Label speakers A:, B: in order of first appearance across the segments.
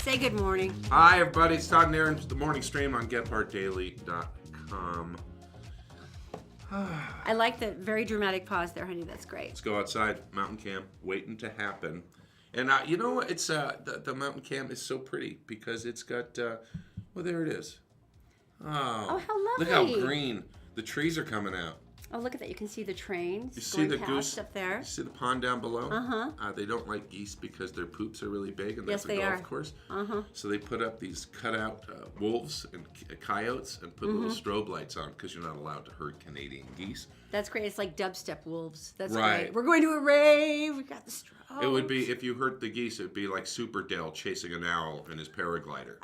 A: Say good morning.
B: Hi, everybody. It's Todd and Erin, the morning stream on GetPartDaily.com.
A: I like the very dramatic pause there, honey. That's great.
B: Let's go outside. Mountain camp, waiting to happen. And you know what? It's the mountain camp is so pretty because it's got, well, there it is.
A: Oh, how lovely.
B: Look how green. The trees are coming out.
A: Oh, look at that. You can see the trains
B: You see the
A: past
B: goose
A: up there.
B: You see the pond down below?
A: Uh-huh.
B: They don't like geese because their poops are really big, and
A: Yes,
B: that's a
A: they
B: golf
A: are.
B: course.
A: Uh-huh.
B: So they put up these cutout wolves and coyotes and put little strobe lights on because you're not allowed to herd Canadian geese.
A: That's great. It's like dubstep wolves. That's
B: Right.
A: great. We're going to a rave. We got the strobes.
B: It would be, if you hurt the geese, it would be like Super Dale chasing an owl in his paraglider.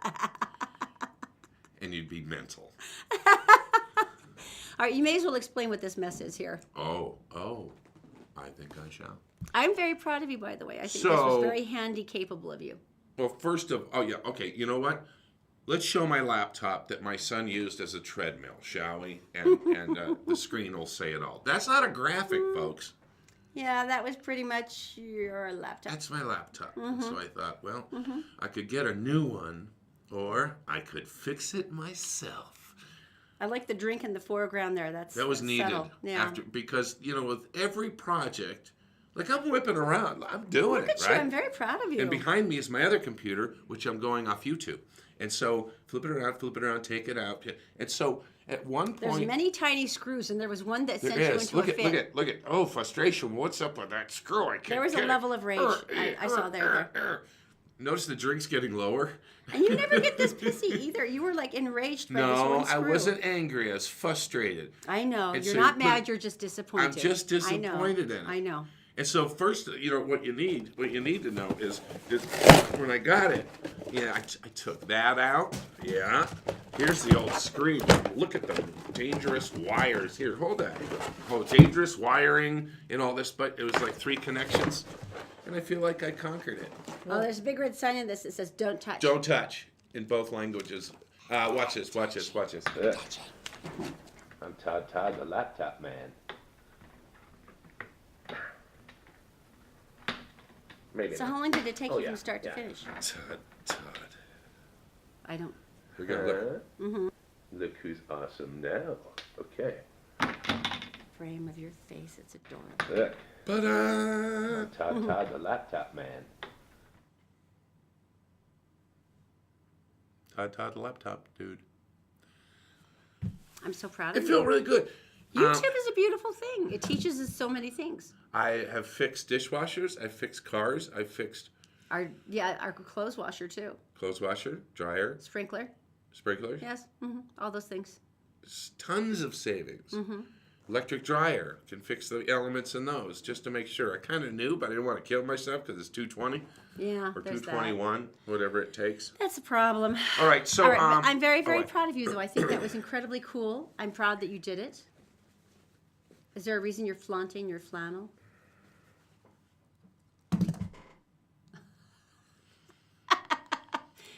B: And you'd be mental.
A: All right, you may as well explain what this mess is here.
B: Oh, I think I shall.
A: I'm very proud of you, by the way. I think this was very handy, capable of you.
B: Well, okay, you know what? Let's show my laptop that my son used as a treadmill, shall we? And the screen will say it all. That's not a graphic, folks.
A: Yeah, that was pretty much your laptop.
B: That's my laptop. And so I thought, well, I could get a new one, or I could fix it myself.
A: I like the drink in the foreground there.
B: That was needed.
A: Subtle. Yeah.
B: Because, with every project, like I'm whipping around. I'm doing
A: Look
B: it,
A: at
B: right?
A: you. I'm very proud of you.
B: And behind me is my other computer, which I'm going off YouTube. And so flip it around, take it out. And so at one point...
A: There's many tiny screws, and there was one that sent you
B: There
A: into
B: is.
A: a fit.
B: Look at. Oh, frustration. What's up with that screw? I can't
A: There was a
B: get
A: level
B: it.
A: of rage I saw there.
B: Notice the drink's getting lower?
A: And you never get this pissy either. You were like enraged by this one screw.
B: No, I wasn't angry. I was frustrated.
A: I know.
B: And
A: You're
B: so
A: not mad. You're just disappointed.
B: I'm just disappointed in it.
A: I know.
B: And so first, what you need to know is when I got it, I took that out. Yeah. Here's the old screen. Look at the dangerous wires. Here, hold that. Oh, dangerous wiring and all this, but it was like 3 connections. And I feel like I conquered it.
A: Oh, there's a big red sign in this that says "Don't touch."
B: Don't touch in both languages. Watch this.
A: Touch it.
C: I'm Todd, the laptop man. Maybe
A: So
C: not.
A: how long did it take you
C: yeah,
A: from start to
C: yeah.
A: finish?
B: Todd.
A: I don't.
B: We got look.
C: Look who's awesome now. Okay.
A: Frame of your face. It's adorable.
C: Look.
B: But
C: Todd, the laptop man.
B: Todd, the laptop dude.
A: I'm so proud
B: It
A: of
B: felt
A: you.
B: really good.
A: YouTube is a beautiful thing. It teaches us so many things.
B: I have fixed dishwashers. I've fixed cars. I've fixed
A: Our clothes washer too.
B: clothes washer, dryer,
A: Sprinkler.
B: sprinklers.
A: Yes. All those things.
B: Tons of savings. Electric dryer can fix the elements in those just to make sure. I kind of knew, but I didn't want to kill myself because it's 220
A: Yeah.
B: or
A: There's
B: 221, whatever it takes.
A: That's a problem.
B: All right, so
A: All right, but I'm very, very
B: all right.
A: proud of you, though. I think that was incredibly cool. I'm proud that you did it. Is there a reason you're flaunting your flannel?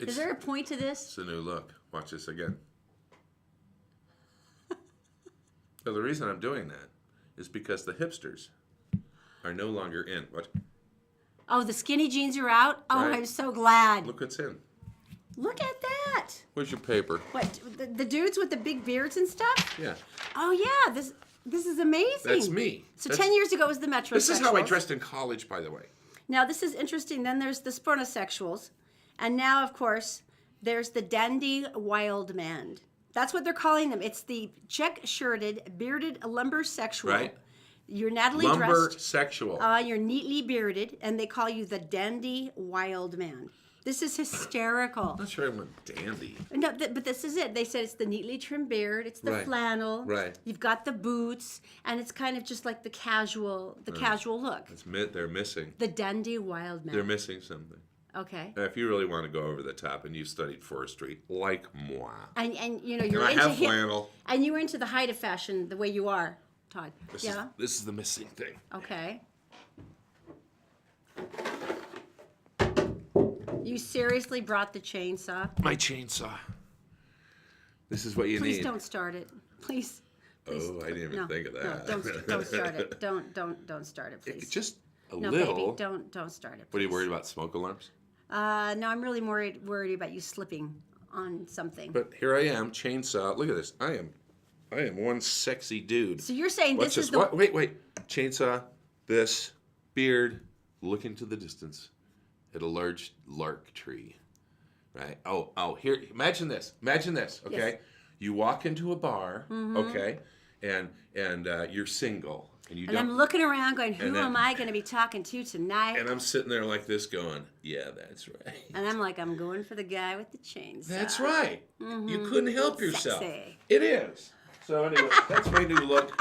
A: Is there a point to this?
B: It's a new look. Watch this again. So the reason I'm doing that is because the hipsters are no longer in. What?
A: Oh, the skinny jeans are out? Oh,
B: Right.
A: I'm so glad.
B: Look what's in.
A: Look at that.
B: Where's your paper?
A: What, the dudes with the big beards and stuff?
B: Yeah.
A: Oh, yeah, this is amazing.
B: That's me.
A: So
B: That's-
A: 10 years ago was the metrosexuals.
B: This is how I dressed in college, by the way.
A: Now, this is interesting. Then there's the spornosexuals. And now, of course, there's the dandy wild man. That's what they're calling them. It's the check-shirted, bearded lumbersexual.
B: Right.
A: You're Natalie
B: Lumber
A: dressed.
B: sexual.
A: You're neatly bearded, and they call you the dandy wild man. This is hysterical.
B: I'm not sure I'm a dandy.
A: No, but this is it. They said it's the neatly trimmed beard. It's the
B: Right.
A: flannel.
B: Right.
A: You've got the boots, and it's kind of just like the casual look.
B: They're missing.
A: The dandy wild man.
B: They're missing something.
A: Okay.
B: If you really want to go over the top and you've studied forestry, like moi.
A: And you're
B: And I
A: into
B: have flannel.
A: and you were into the height of fashion the way you are, Todd.
B: This
A: yeah.
B: This is the missing thing.
A: Okay. You seriously brought the chainsaw?
B: My chainsaw. This is what you
A: Please
B: need.
A: don't start it. Please.
B: Oh, I didn't even think of that.
A: No, don't start it. Don't start it, please.
B: Just a
A: no,
B: little.
A: baby, don't start it. Please.
B: What are you worried about? Smoke alarms?
A: No, I'm really more worried about you slipping on something.
B: But here I am, chainsaw. Look at this. I am one sexy dude.
A: So you're saying
B: Watch
A: this is
B: What? Wait. Chainsaw, this, beard, look into the distance at a large lark tree. Right? Oh, here, imagine this, okay?
A: Yes.
B: You walk into a bar, okay, and you're single.
A: And I'm looking around going, who
B: and then-
A: am I going to be talking to tonight?
B: And I'm sitting there like this going, yeah, that's right.
A: And I'm like, I'm going for the guy with the chainsaw.
B: That's right. You couldn't help yourself.
A: Sexy.
B: It is. So anyway, that's my new look.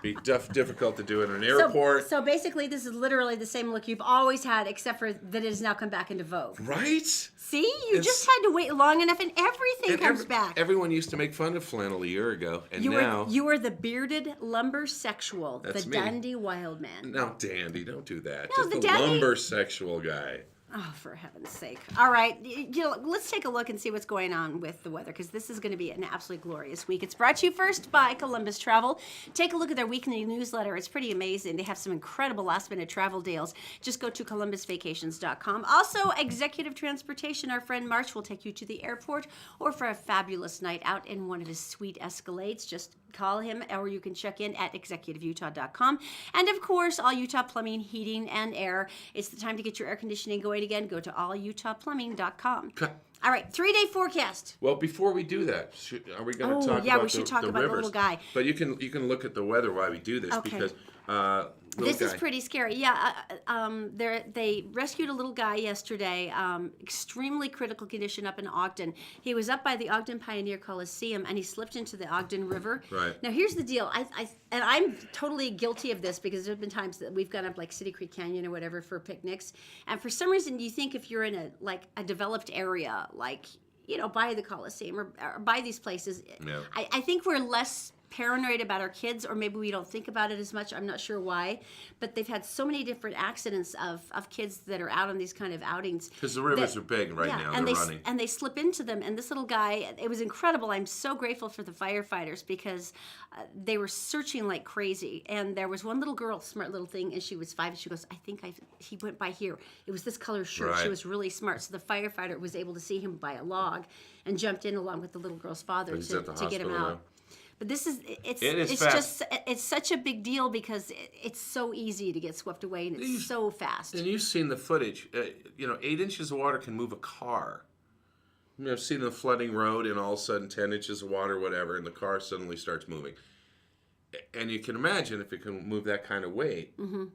B: Be difficult to do in an airport.
A: So basically, this is literally the same look you've always had, except for that it has now come back into vogue.
B: Right?
A: See, you just had to wait long enough, and everything comes back.
B: Everyone used to make fun of flannel a year ago, and
A: You
B: now
A: were the bearded lumber sexual,
B: That's
A: the
B: me.
A: dandy wild man.
B: No, dandy, don't do that.
A: No,
B: Just
A: the
B: a
A: dandy-
B: lumber sexual guy.
A: Oh, for heaven's sake. All right, let's take a look and see what's going on with the weather, because this is going to be an absolutely glorious week. It's brought to you first by Columbus Travel. Take a look at their weekly newsletter. It's pretty amazing. They have some incredible last-minute travel deals. Just go to columbusvacations.com. Also, Executive Transportation. Our friend March will take you to the airport or for a fabulous night out in one of his sweet Escalades. Just call him, or you can check in at executiveutah.com. And of course, All Utah Plumbing, Heating, and Air. It's the time to get your air conditioning going again. Go to allutahplumbing.com. All right, 3-day forecast.
B: Well, before we do that, are we going to talk
A: yeah,
B: about
A: we should talk
B: the
A: about the
B: rivers?
A: little guy.
B: But you can look at the weather while we do this
A: Okay.
B: because
A: This is pretty scary. Yeah, they rescued a little guy yesterday. Extremely critical condition up in Ogden. He was up by the Ogden Pioneer Coliseum and he slipped into the Ogden River.
B: Right.
A: Now here's the deal. And I'm totally guilty of this because there's been times that we've gone up like City Creek Canyon or whatever for picnics, and for some reason you think if you're in a developed area like by the Coliseum or by these places,
B: Yeah.
A: I think we're less paranoid about our kids, or maybe we don't think about it as much. I'm not sure why, but they've had so many different accidents of kids that are out on these kind of outings.
B: because the rivers are big right now.
A: And
B: They're running.
A: and they slip into them. And this little guy, it was incredible. I'm so grateful for the firefighters because they were searching like crazy. And there was one little girl, smart little thing, and she was 5. And she goes, I think he went by here. It was this color shirt. She
B: Right.
A: was really smart. So the firefighter was able to see him by a log and jumped in along with the little girl's father
B: He's at the
A: to get him
B: hospital
A: out.
B: now.
A: But this is
B: It is
A: it's
B: fast.
A: just it's such a big deal because it's so easy to get swept away and it's so fast.
B: And you've seen the footage. 8 inches of water can move a car. I've seen the flooding road, and all of a sudden 10 inches of water, whatever, and the car suddenly starts moving. And you can imagine if it can move that kind of weight.
A: Mm-hmm.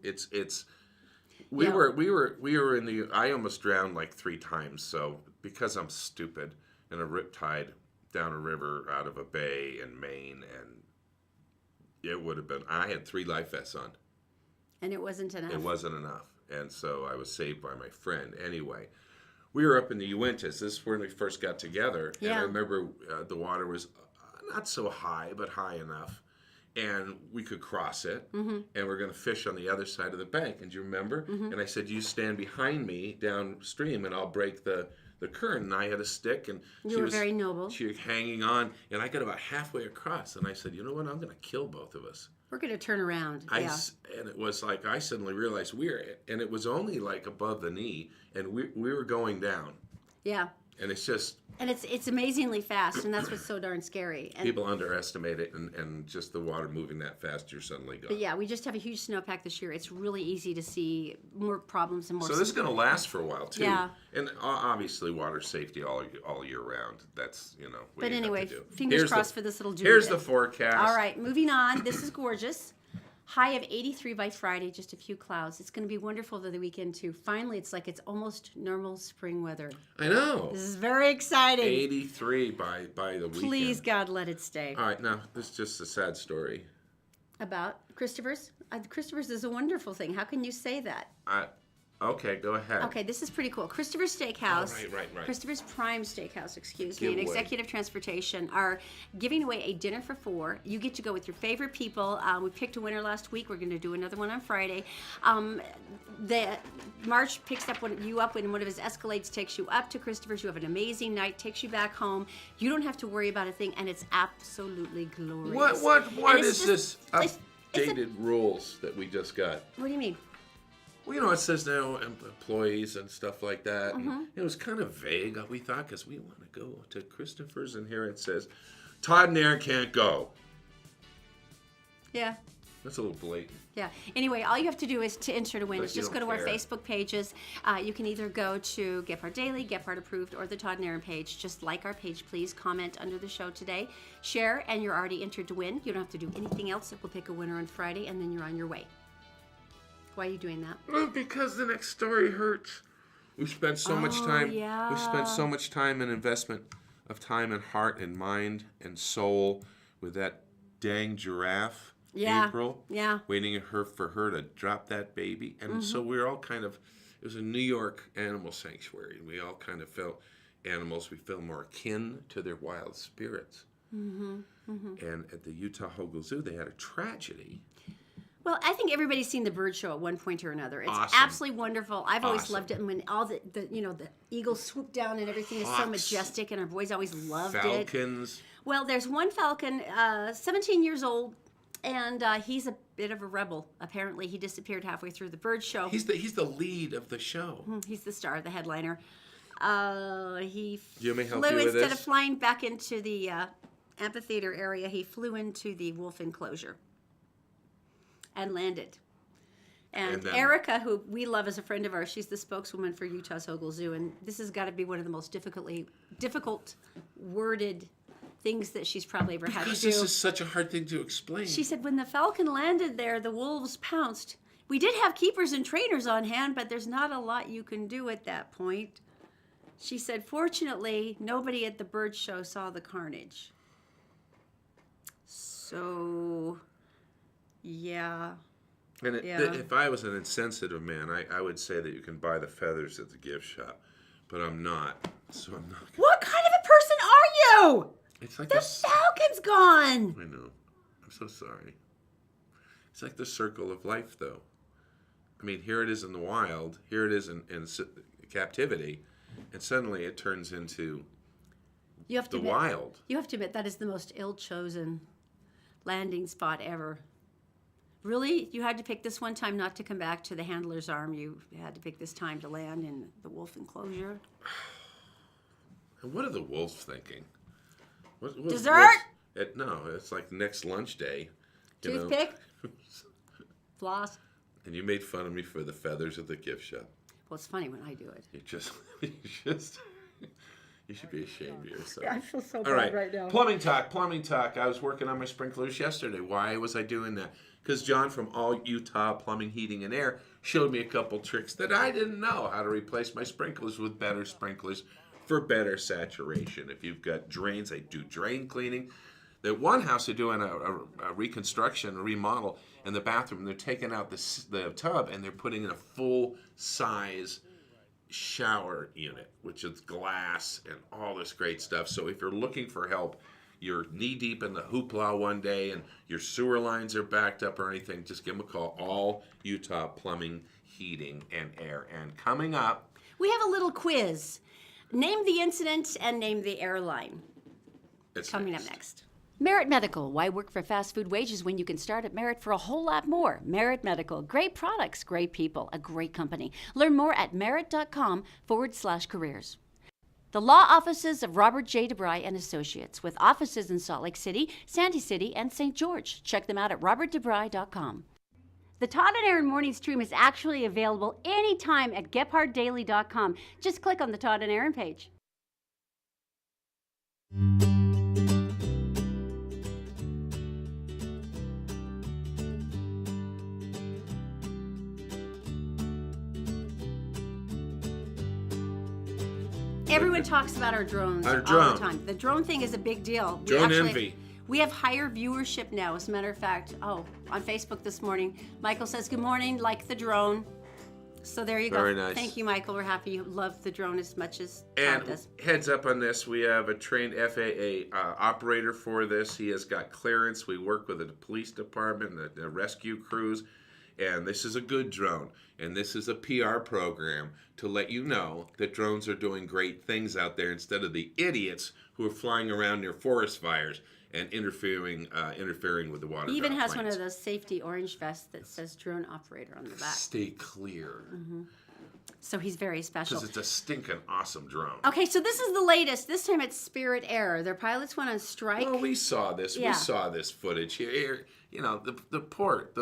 B: We were in the. I almost drowned like 3 times. So because I'm stupid, in a riptide down a river out of a bay in Maine, and it would have been. I had 3 life vests on.
A: And it wasn't enough.
B: It wasn't enough. And so I was saved by my friend. Anyway, we were up in the Uintas. This is when we first got together. And I
A: Yeah.
B: remember the water was not so high, but high enough. And we could cross it. And we're going to fish on the other side of the bank. And do you remember? And I said, you stand behind me downstream and I'll break the current. And I had a stick. And
A: You were very noble.
B: She was hanging on. And I got about halfway across. And I said, you know what? I'm going to kill both of us.
A: We're going to turn around. Yeah.
B: And it was like I suddenly realized and it was only like above the knee, and we were going down.
A: Yeah.
B: And it's just
A: And it's amazingly fast, and that's what's so darn scary. And
B: people underestimate it, and just the water moving that fast, you're suddenly gone.
A: but yeah, we just have a huge snowpack this year. It's really easy to see more problems and more.
B: So this is going to last for a while too.
A: Yeah.
B: And obviously water safety all year round. That's what
A: But
B: you have
A: anyway,
B: to do.
A: fingers crossed for this little dude.
B: Here's the forecast.
A: All right, moving on. This is gorgeous. High of 83 by Friday, just a few clouds. It's going to be wonderful for the weekend too. Finally, it's like it's almost normal spring weather.
B: I know.
A: This is very exciting.
B: 83 by the weekend.
A: Please, God, let it stay.
B: All right, now this is just a sad story.
A: About Christopher's? Christopher's is a wonderful thing. How can you say that?
B: Okay, go ahead.
A: Okay, this is pretty cool. Christopher's Steakhouse,
B: Oh, right.
A: Christopher's Prime Steakhouse, excuse me, and
B: Giveaway.
A: Executive Transportation are giving away a dinner for 4. You get to go with your favorite people. We picked a winner last week. We're going to do another one on Friday. March picks you up when one of his Escalades takes you up to Christopher's. You have an amazing night, takes you back home. You don't have to worry about a thing, and it's absolutely glorious.
B: What
A: And it's
B: is
A: just-
B: this
A: it's a-
B: updated rules that we just got?
A: What do you mean?
B: Well, it says now employees and stuff like that. And it was kind of vague, we thought, because we want to go to Christopher's, and here it says, Todd and Erin can't go.
A: Yeah.
B: That's a little blatant.
A: Yeah. Anyway, all you have to do is to enter to win
B: But
A: is
B: you
A: just go
B: don't
A: to our
B: care.
A: Facebook pages. You can either go to Gephardt Daily, Gephardt Approved, or the Todd and Erin page. Just like our page, please. Comment under the show today. Share, and you're already entered to win. You don't have to do anything else. We'll pick a winner on Friday, and then you're on your way. Why are you doing that?
B: Well, because the next story hurts. We spent so much time.
A: Yeah.
B: We spent so much time and investment of time and heart and mind and soul with that dang giraffe.
A: Yeah.
B: April.
A: Yeah.
B: Waiting for her to drop that baby, and so we were all kind of. It was a New York animal sanctuary, and we all kind of felt animals. We felt more akin to their wild spirits. And at the Utah Hogle Zoo, they had a tragedy.
A: Well, I think everybody's seen the bird show at one point or another. It's
B: Awesome.
A: absolutely wonderful. I've always
B: Awesome.
A: loved it. And when all the eagles swoop down and everything is so
B: Hawks.
A: majestic, and our boys always loved it.
B: Falcons.
A: Well, there's one falcon, 17 years old, and he's a bit of a rebel. Apparently, he disappeared halfway through the bird show.
B: He's the lead of the show.
A: He's the star, the headliner. He
B: You may help
A: flew,
B: you with
A: instead
B: this?
A: of flying back into the amphitheater area, he flew into the wolf enclosure and landed. And
B: then-
A: Erica, who we love as a friend of ours, she's the spokeswoman for Utah's Hogle Zoo, and this has got to be one of the most difficult worded things that she's probably ever had
B: Because
A: to do.
B: this is such a hard thing to explain.
A: She said, when the falcon landed there, the wolves pounced. We did have keepers and trainers on hand, but there's not a lot you can do at that point. She said, fortunately, nobody at the bird show saw the carnage. So, yeah.
B: And
A: Yeah.
B: if I was an insensitive man, I would say that you can buy the feathers at the gift shop, but I'm not. So I'm not.
A: What kind of a person are you?
B: It's like
A: The
B: this.
A: falcon's gone.
B: I know. I'm so sorry. It's like the circle of life, though. I mean, here it is in the wild. Here it is in captivity, and suddenly it turns into
A: You have to
B: the
A: admit,
B: wild.
A: You have to admit that is the most ill-chosen landing spot ever. Really? You had to pick this one time not to come back to the handler's arm. You had to pick this time to land in the wolf enclosure.
B: And what are the wolves thinking? What
A: Dessert?
B: No, it's like next lunch day. you know.
A: Toothpick? Floss?
B: And you made fun of me for the feathers at the gift shop.
A: Well, it's funny when I do it.
B: You should be ashamed of yourself.
A: I feel so
B: All
A: bad
B: right,
A: now.
B: Plumbing talk. I was working on my sprinklers yesterday. Why was I doing that? Because John from All Utah Plumbing, Heating, and Air showed me a couple tricks that I didn't know how to replace my sprinklers with better sprinklers for better saturation. If you've got drains, they do drain cleaning. At one house, they're doing a reconstruction, a remodel in the bathroom. They're taking out the tub and they're putting in a full-size shower unit, which is glass and all this great stuff. So if you're looking for help, you're knee-deep in the hoopla one day and your sewer lines are backed up or anything, just give them a call. All Utah Plumbing, Heating, and Air. And coming up...
A: We have a little quiz. Name the incident and name the airline.
B: It's
A: Coming up next. Merit Medical. Why work for fast food wages when you can start at Merit for a whole lot more? Merit Medical. Great products, great people, a great company. Learn more at merit.com/careers. The law offices of Robert J. DeBry and Associates, with offices in Salt Lake City, Sandy City, and St. George. Check them out at robertdebry.com. The Todd and Erin Morning Stream is actually available anytime at GephardtDaily.com. Just click on the Todd and Erin page. Everyone talks about our drones
B: Our
A: all
B: drone.
A: the time. The drone thing is a big deal.
B: Drone envy.
A: We have higher viewership now. As a matter of fact, on Facebook this morning, Michael says, good morning, like the drone. So there you go.
B: Very nice.
A: Thank you, Michael. We're happy you love the drone as much as
B: And
A: Todd does.
B: heads up on this, we have a trained FAA operator for this. He has got clearance. We work with the police department, the rescue crews, and this is a good drone, and this is a PR program to let you know that drones are doing great things out there instead of the idiots who are flying around near forest fires and interfering with the water.
A: He even has one of those safety orange vests that says drone operator on the back.
B: Stay clear.
A: So he's very special.
B: Because it's a stinking awesome drone.
A: Okay, so this is the latest. This time it's Spirit Air. Their pilots went on strike.
B: Well, we saw this.
A: Yeah.
B: We saw this footage here. You know, the port.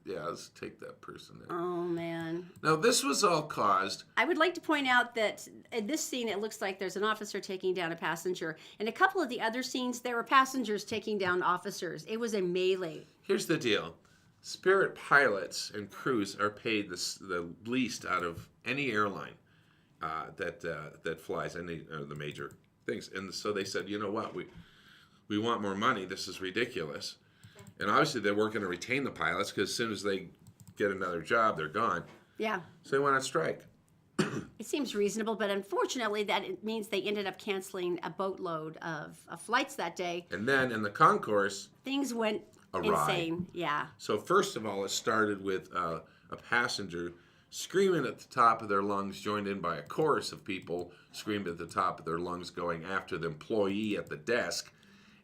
B: Yeah, let's take that person there.
A: Oh, man.
B: Now, this was all caused.
A: I would like to point out that in this scene, it looks like there's an officer taking down a passenger. In a couple of the other scenes, there were passengers taking down officers. It was a melee.
B: Here's the deal. Spirit pilots and crews are paid the least out of any airline that flies any of the major things. And so they said, you know what, we want more money. This is ridiculous. And obviously they weren't going to retain the pilots because as soon as they get another job, they're gone.
A: Yeah.
B: So they went on strike.
A: It seems reasonable, but unfortunately that it means they ended up canceling a boatload of flights that day.
B: And then in the concourse,
A: Things went
B: Awry.
A: insane. Yeah.
B: so first of all, it started with a passenger screaming at the top of their lungs, joined in by a chorus of people screaming at the top of their lungs, going after the employee at the desk.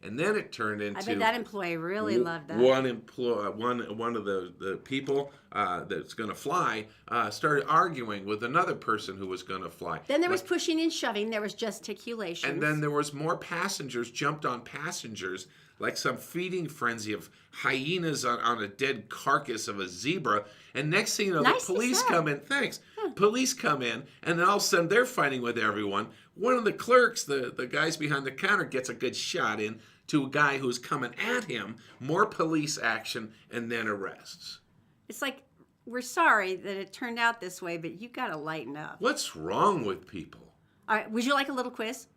B: And then it turned into
A: I bet that employee really loved that.
B: one of the people that's going to fly started arguing with another person who was going to fly.
A: Then there was pushing and shoving. There was gesticulations.
B: And then there was more passengers jumped on passengers like some feeding frenzy of hyenas on a dead carcass of a zebra. And next thing you know,
A: Nicely
B: the police
A: said.
B: come in. Thanks. Police come in, and then all of a sudden they're fighting with everyone. One of the clerks, the guys behind the counter, gets a good shot in to a guy who's coming at him. More police action, and then arrests.
A: It's like, we're sorry that it turned out this way, but you got to lighten up.
B: What's wrong with people?
A: All right, would you like a little quiz?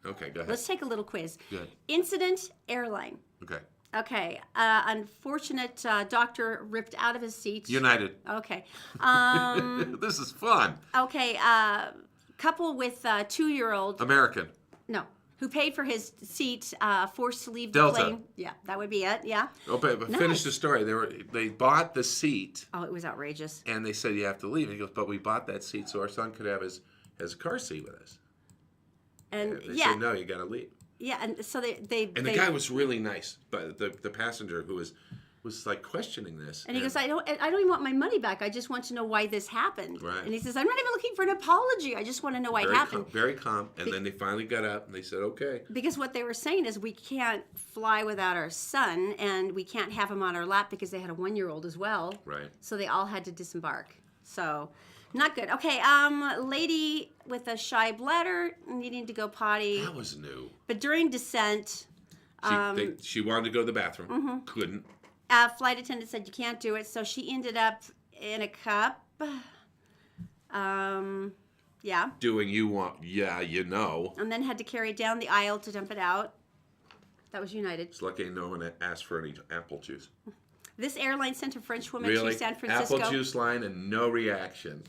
B: Okay, go ahead.
A: Let's take a little quiz.
B: Good.
A: Incident airline.
B: Okay.
A: Okay, unfortunate doctor ripped out of his seat.
B: United.
A: Okay.
B: This is fun.
A: Okay, couple with 2-year-old.
B: American.
A: No, who paid for his seat, forced to leave the
B: Delta.
A: plane. Yeah, that would be it. Yeah.
B: Oh, but
A: Nice.
B: finish the story. They bought the seat,
A: Oh, it was outrageous.
B: and they said you have to leave. He goes, but we bought that seat so our son could have his car seat with us.
A: And
B: They
A: yeah,
B: said no, you got to leave.
A: yeah, and so they
B: And the guy was really nice, but the passenger who was like questioning this.
A: And he goes, I don't even want my money back. I just want to know why this happened.
B: Right.
A: And he says, I'm not even looking for an apology. I just want to know why it happened.
B: Very calm. And then they finally got up and they said, okay.
A: Because what they were saying is we can't fly without our son, and we can't have him on our lap because they had a 1-year-old as well.
B: Right.
A: So they all had to disembark. So not good. Okay, lady with a shy bladder needing to go potty.
B: That was new.
A: But during descent,
B: She wanted to go to the bathroom.
A: Mm-hmm.
B: Couldn't.
A: flight attendant said you can't do it, so she ended up in a cup. Yeah.
B: Doing you want, yeah, you know.
A: And then had to carry it down the aisle to dump it out. That was United.
B: It's lucky no one asked for any apple juice.
A: This airline sent a French woman
B: Really?
A: to San Francisco.
B: Apple juice line and no reaction.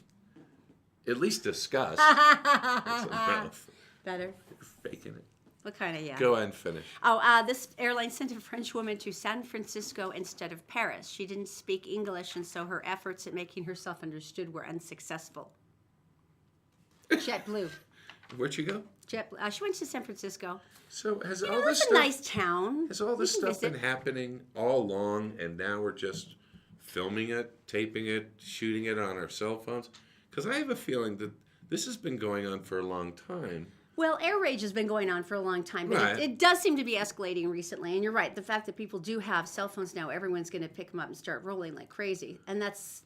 B: At least discuss. That's enough.
A: Better.
B: You're faking it.
A: What kind of, yeah?
B: Go ahead and finish.
A: Oh, this airline sent a French woman to San Francisco instead of Paris. She didn't speak English, and so her efforts at making herself understood were unsuccessful. JetBlue.
B: Where'd you go?
A: JetBlue. She went to San Francisco.
B: So has
A: You
B: all
A: know,
B: this
A: it's a
B: stuff
A: nice town.
B: has all this
A: You can
B: stuff been
A: visit.
B: happening all along, and now we're just filming it, taping it, shooting it on our cell phones? Because I have a feeling that this has been going on for a long time.
A: Well, air rage has been going on for a long time, but
B: Right.
A: it does seem to be escalating recently. And you're right. The fact that people do have cell phones now, everyone's going to pick them up and start rolling like crazy. And that's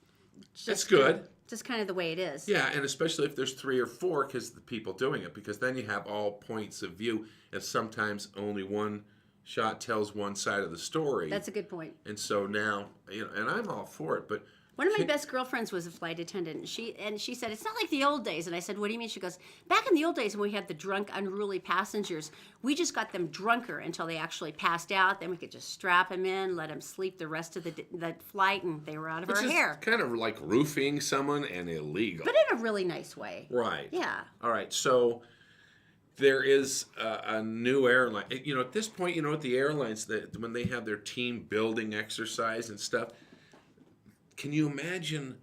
A: just
B: That's good.
A: Just kind of the way it is.
B: Yeah, and especially if there's 3 or 4, because the people doing it, because then you have all points of view, and sometimes only one shot tells one side of the story.
A: That's a good point.
B: And so now, and I'm all for it, but
A: One of my best girlfriends was a flight attendant, and she said, it's not like the old days. And I said, what do you mean? She goes, back in the old days when we had the drunk, unruly passengers, we just got them drunker until they actually passed out. Then we could just strap them in, let them sleep the rest of the flight, and they were out of
B: which
A: our
B: is
A: hair.
B: kind of like roofing someone and illegal.
A: But in a really nice way.
B: Right.
A: Yeah.
B: All right. So there is a new airline. At this point, at the airlines, that when they have their team building exercise and stuff, can you imagine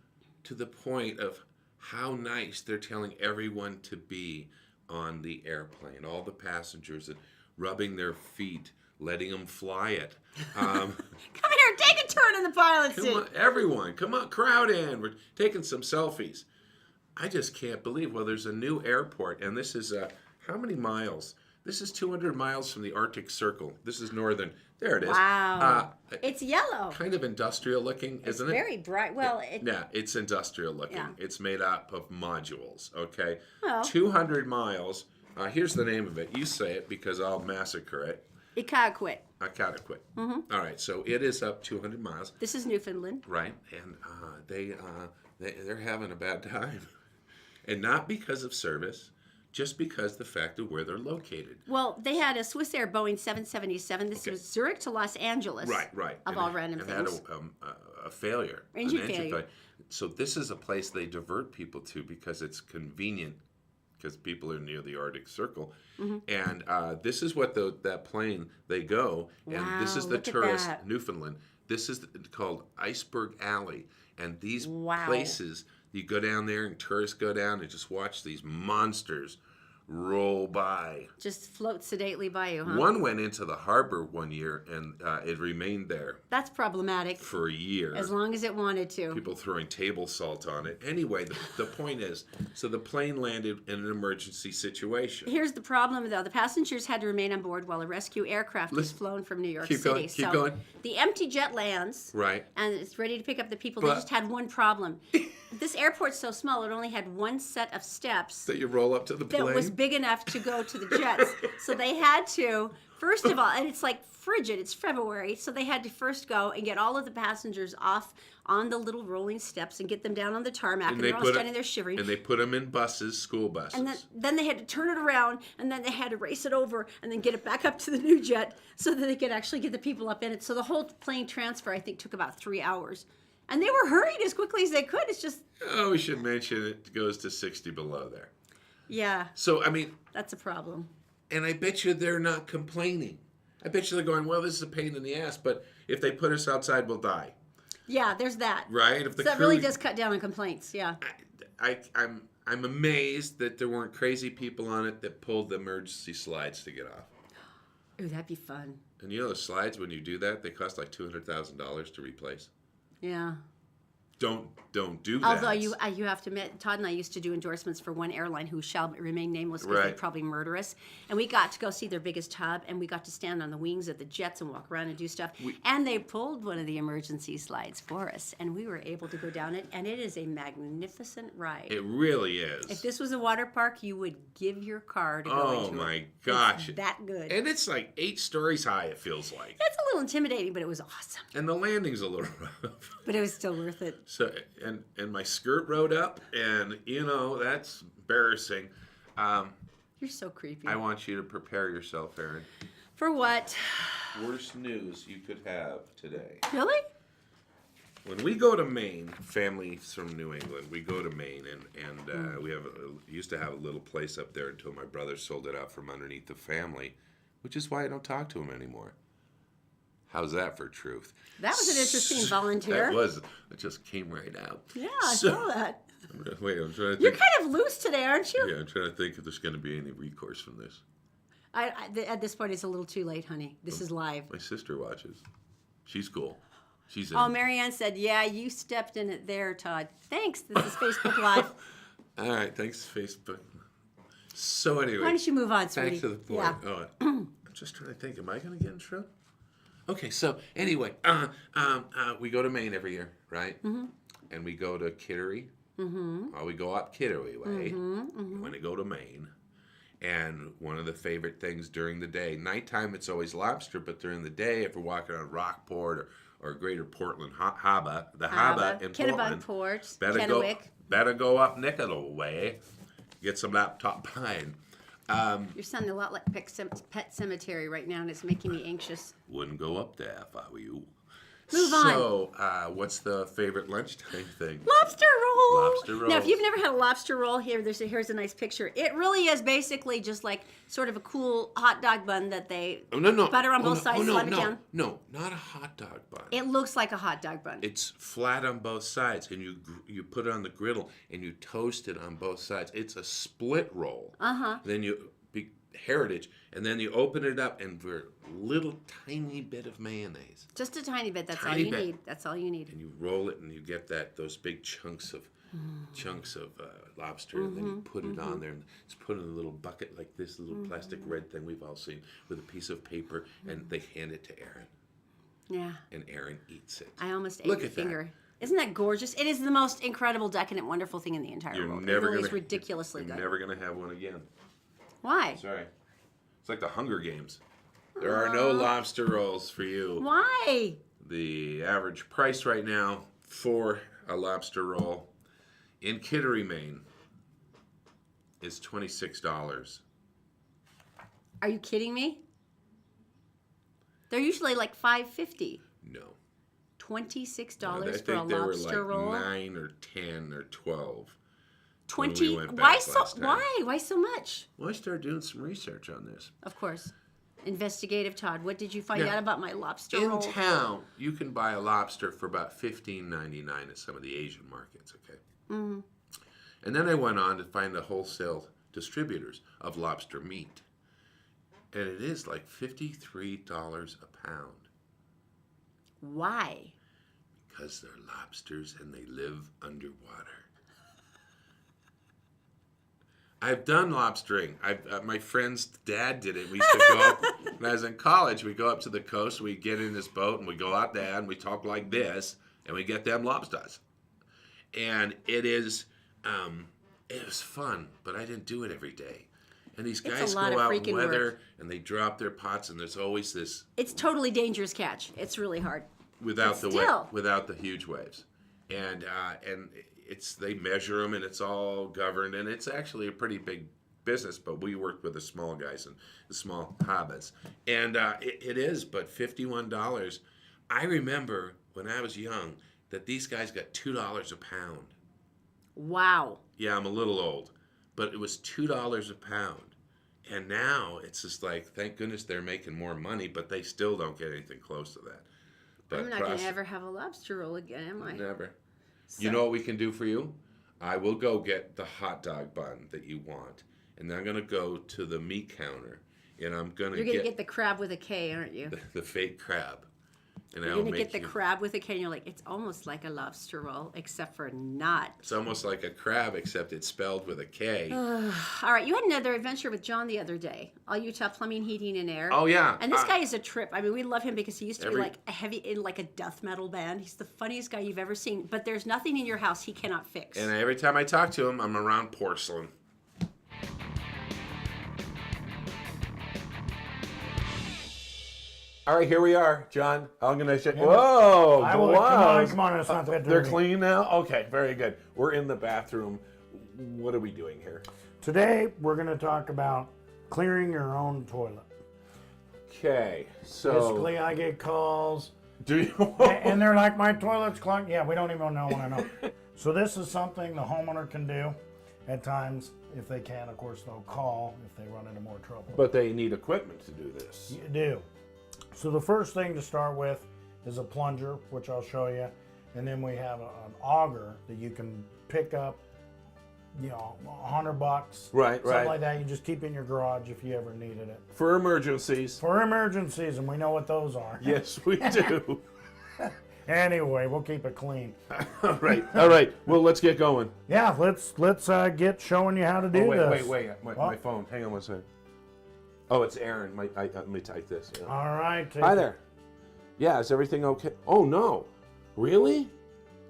B: to the point of how nice they're telling everyone to be on the airplane, all the passengers, and rubbing their feet, letting them fly it.
A: Come here, take a turn in the pilot seat.
B: Come on, everyone, come on, crowd in. We're taking some selfies. I just can't believe. Well, there's a new airport, and this is how many miles? This is 200 miles from the Arctic Circle. This is northern. There it is.
A: Wow. It's yellow.
B: Kind of industrial looking, isn't it?
A: Very bright. Well,
B: Yeah, it's industrial looking.
A: Yeah.
B: It's made up of modules, okay?
A: Well.
B: 200 miles. Here's the name of it. You say it because I'll massacre it.
A: Iqaluit.
B: I gotta quit. All right, so it is up 200 miles,
A: This is Newfoundland.
B: right? And they're having a bad time. And not because of service, just because the fact of where they're located.
A: Well, they had a Swiss Air Boeing 777. This
B: Okay.
A: was Zurich to Los Angeles.
B: Right.
A: Of
B: And
A: all
B: it-
A: random
B: it had
A: things.
B: a failure.
A: Engine
B: an
A: failure.
B: So this is a place they divert people to because it's convenient, because people are near the Arctic Circle.
A: Mm-hmm.
B: And this is what that plane, they go, and this
A: Wow,
B: is the
A: look at
B: tourist,
A: that.
B: Newfoundland. This is called Iceberg Alley. And these
A: Wow.
B: places, you go down there and tourists go down and just watch these monsters roll by.
A: Just float sedately by you, huh?
B: One went into the harbor one year, and it remained there
A: That's problematic.
B: for a year.
A: As long as it wanted to.
B: People throwing table salt on it. Anyway, the point is, so the plane landed in an emergency situation.
A: Here's the problem, though. The passengers had to remain on board while a rescue aircraft was
B: Listen,
A: flown from New York
B: keep
A: City.
B: going, keep
A: so
B: going.
A: the empty jet lands,
B: Right.
A: and it's ready to pick up the people.
B: But-
A: They just had one problem. This airport's so small, it only had one set of steps
B: That you roll up to the
A: that
B: plane.
A: was big enough to go to the jets. So they had to, first of all, and it's like frigid, it's February, so they had to first go and get all of the passengers off on the little rolling steps and get them down on the tarmac, and they're all standing there shivering.
B: And they put them in buses, school buses.
A: And then they had to turn it around, and then they had to race it over, and then get it back up to the new jet so that they could actually get the people up in it. So the whole plane transfer, I think, took about 3 hours. And they were hurried as quickly as they could. It's just,
B: Oh, we should mention it goes to 60 below there.
A: yeah,
B: So, I mean,
A: that's a problem.
B: and I bet you they're not complaining. I bet you they're going, well, this is a pain in the ass, but if they put us outside, we'll die.
A: Yeah, there's that.
B: Right? If
A: So
B: the
A: that
B: crew,
A: really does cut down on complaints, yeah.
B: I'm amazed that there weren't crazy people on it that pulled the emergency slides to get off.
A: Ooh, that'd be fun.
B: And you know the slides, when you do that, they cost like $200,000 to replace.
A: Yeah.
B: Don't do that.
A: Although you have to admit, Todd and I used to do endorsements for one airline who shall remain nameless because they'd
B: Right.
A: probably murder us. And we got to go see their biggest hub, and we got to stand on the wings of the jets and walk around and do stuff. And they pulled one of the emergency slides for us, and we were able to go down it. And it is a magnificent ride.
B: It really is.
A: If this was a water park, you would give your car to go
B: Oh
A: into
B: my
A: it.
B: gosh.
A: It's that good.
B: And it's like 8 stories high, it feels like.
A: It's a little intimidating, but it was awesome.
B: And the landing's a little rough.
A: But it was still worth it.
B: So, and my skirt rode up, and that's embarrassing.
A: You're so creepy.
B: I want you to prepare yourself, Erin.
A: For what?
B: Worst news you could have today.
A: Really?
B: When we go to Maine, families from New England, we go to Maine, and we used to have a little place up there until my brother sold it out from underneath the family, which is why I don't talk to him anymore. How's that for truth?
A: That was an interesting volunteer.
B: It just came right out.
A: Yeah, I
B: So-
A: saw that.
B: Wait, I'm trying to
A: You're
B: think.
A: kind of loose today, aren't you?
B: Yeah, I'm trying to think if there's going to be any recourse from this.
A: At this point, it's a little too late, honey. This is live.
B: My sister watches. She's cool. She's in.
A: Oh, Marianne said, yeah, you stepped in it there, Todd. Thanks. This is Facebook Live.
B: All right, thanks, Facebook. So anyway,
A: Why don't you move on, sweetie?
B: back to the point.
A: Yeah.
B: Oh, I'm just trying to think. Am I going to get in trouble? Okay, so anyway, we go to Maine every year, right? Mm-hmm. And we go to Kittery. Mm-hmm. Well, we go up Kittery way when we go to Maine. And one of the favorite things during the day, nighttime it's always lobster, but during the day, if we're walking on Rockport or Greater Portland Harbor, the harbor in Portland,
A: Kennebunkport,
B: better go up Nicoll way, get some laptop pine.
A: You're sounding a lot like Pet Cemetery right now, and it's making me anxious.
B: Wouldn't go up there if I were you.
A: Move on.
B: So, what's the favorite lunchtime thing?
A: Lobster roll.
B: Lobster
A: Now, if
B: rolls.
A: you've never had a lobster roll, here's a nice picture. It really is basically just like sort of a cool hot dog bun that they butter on both sides, slap it down.
B: No, not a hot dog bun.
A: It looks like a hot dog bun.
B: It's flat on both sides, and you put it on the griddle, and you toast it on both sides. It's a split roll. Then heritage, and then you open it up, and for a little tiny bit of mayonnaise.
A: Just a tiny bit. That's all
B: Tiny
A: you
B: bit.
A: need. That's all you need.
B: And you roll it, and you get those big chunks of lobster, and then you put it on there, and it's put in a little bucket like this, little plastic red thing we've all seen, with a piece of paper, and they hand it to Erin,
A: Yeah.
B: and Erin eats it.
A: I almost ate
B: Look
A: your
B: at that.
A: finger. Isn't that gorgeous? It is the most incredible, decadent, wonderful thing in the entire
B: You're
A: world.
B: never
A: it really
B: gonna
A: is ridiculously
B: You're
A: good.
B: never gonna have one again.
A: Why?
B: Sorry, it's like the Hunger Games. There are no lobster rolls for you.
A: Why?
B: The average price right now for a lobster roll in Kittery, Maine is $26.
A: Are you kidding me? They're usually like $5.50.
B: No.
A: $26
B: I
A: for a
B: think they were
A: lobster
B: like
A: roll.
B: 9 or 10 or 12.
A: 20.
B: we went
A: Why
B: back
A: so?
B: last time.
A: Why so much?
B: Well, I started doing some research on this.
A: Of course. Investigative Todd. What did you find
B: Yeah.
A: out about my lobster
B: In
A: roll?
B: town, you can buy a lobster for about $15.99 at some of the Asian markets, okay?
A: Mm-hmm.
B: And then I went on to find the wholesale distributors of lobster meat. And it is like $53 a pound.
A: Why?
B: Because they're lobsters and they live underwater. I've done lobstering. My friend's dad did it. We used to go up, when I was in college, we go up to the coast, we get in this boat, and we go out there, and we talk like this, and we get them lobsters. And it was fun, but I didn't do it every day. And these guys
A: a lot
B: go
A: of
B: out in
A: freaking
B: weather,
A: work.
B: and they drop their pots, and there's always this
A: It's totally dangerous catch. It's really hard.
B: without
A: But
B: the
A: still.
B: without the huge waves, and they measure them, and it's all governed, and it's actually a pretty big business. But we worked with the small guys and the small hobbits, and it is. But $51. I remember when I was young that these guys got $2 a pound.
A: Wow.
B: Yeah, I'm a little old, but it was $2 a pound. And now it's just like, thank goodness they're making more money, but they still don't get anything close to that. But
A: I'm not going to ever have a lobster roll again, am I?
B: Never. You know what we can do for you? I will go get the hot dog bun that you want, and then I'm going to go to the meat counter, and I'm going to
A: You're going to get the crab with a K, aren't you?
B: the fake crab. And
A: You're
B: I'll
A: going to
B: make
A: get the crab with a K, and you're like, it's almost like a lobster roll, except for not.
B: It's almost like a crab, except it's spelled with a K.
A: All right, you had another adventure with John the other day. All Utah Plumbing, Heating, and Air.
B: Oh, yeah.
A: And this guy is a trip. I mean, we love him because he used to be
B: Every-
A: like a heavy in like a death metal band. He's the funniest guy you've ever seen. But there's nothing in your house he cannot fix.
B: And every time I talk to him, I'm around porcelain. All right, here we are, John. I'm gonna show. Whoa!
D: I will,
B: wow.
D: come on, it's not that
B: They're
D: dirty.
B: clean now. Okay, very good. We're in the bathroom. What are we doing here?
D: Today, we're going to talk about clearing your own toilet.
B: Okay, so
D: Basically, I get calls,
B: do you?
D: and they're like, my toilet's clogged. Yeah, we don't even know when I know. So this is something the homeowner can do at times. If they can, of course, they'll call if they run into more trouble.
B: But they need equipment to do this.
D: You do. So the first thing to start with is a plunger, which I'll show you. And then we have an auger that you can pick up, $100,
B: Right,
D: something
B: right.
D: like that. You just keep in your garage if you ever needed it.
B: For emergencies.
D: For emergencies, and we know what those are.
B: Yes, we do.
D: Anyway, we'll keep it clean.
B: All right. Well, let's get going.
D: Yeah, let's get showing you how to do this.
B: Wait. My phone. Hang on one second. Oh, it's Erin. Let me type this. Yeah.
D: All right.
B: Hi there. Yeah, is everything okay? Oh, no. Really?